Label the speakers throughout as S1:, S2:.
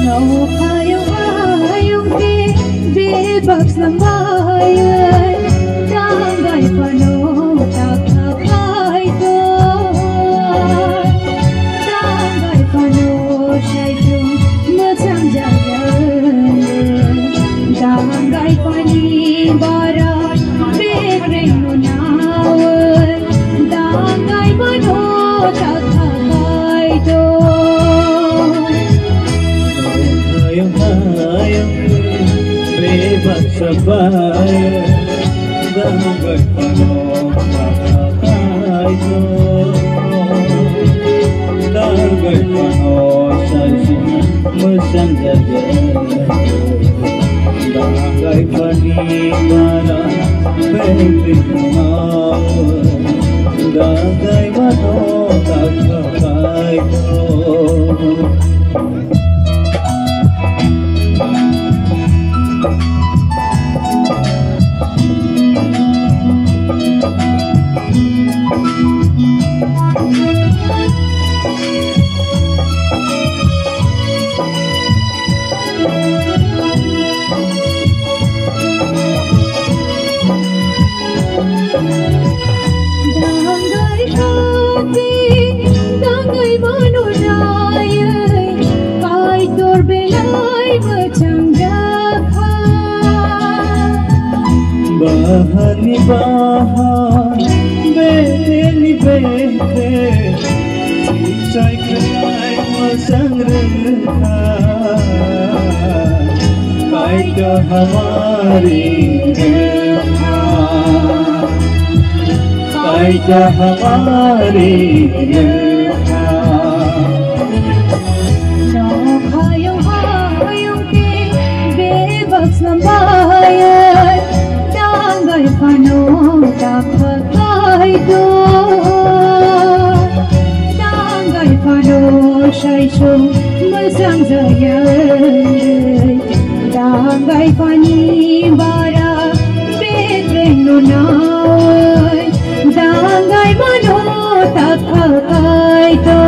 S1: Ngầu hayong ke bebas lambayan Dangay pano takakay ko Dangay pano siya'y tumatang jayan Dangay panibaran begreng nunawan Dangay pano takakay ko
S2: Hayang bebas sabay Dangay pano takakay ko Dangay pano sa'y masang jayan Dangay panibara begreng nunawan Dangay pano takakay ko
S1: Dangay manunayay kahit dorbelay macam dahan
S2: Bahan ni bahan, bete ni bete Sisay kalay masang rehan Kahit ka hamaring rehan Kahit ka hamaring rehan
S1: Hayong ke bebas lambayan Dangay pano takakay ko Dangay pano siya'y sumasang zayan Dangay panibara begreng nunawan Dangay pano takakay ko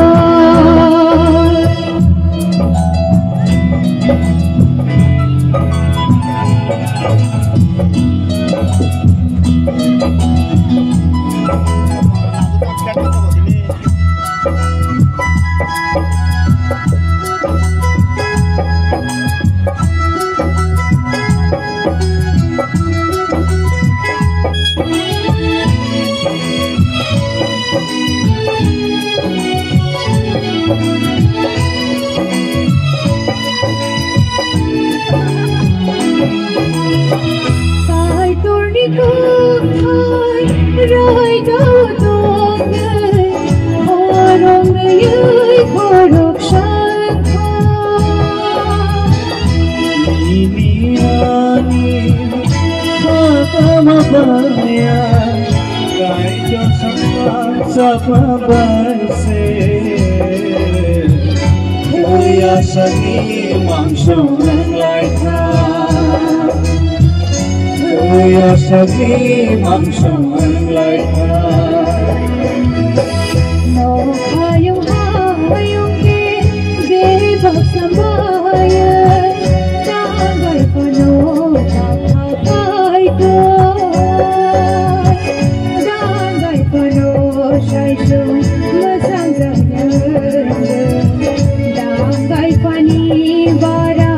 S1: Kahit tornikukay ray daudongay Orong ngaya'y korok siyang ka
S2: Inihanin makamabayan Kahit kasama sa pabansin Kaya sa imang siyang laithan Kaya sa imang siyang laithan
S1: Hayong ke bebas lambayan Dangay pano takakay ko Dangay pano siya'y sumasang zayan Dangay panibara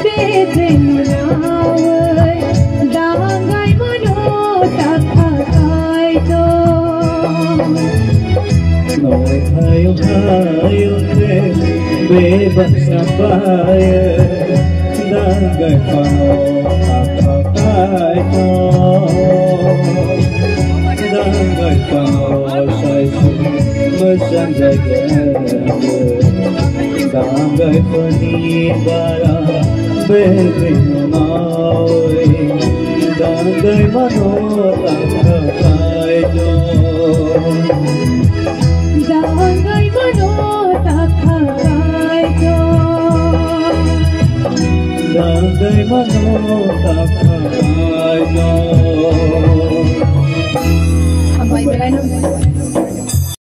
S1: begreng nunawan Dangay pano takakay ko
S2: Hayong bebas na bayan Dangay pano takakay ko Dangay pano sa'y sumasang zayan Dangay panibara begreng nunawan Dangay pano takakay ko
S1: Dangay pano takakay ko
S2: Dangay manok takay ko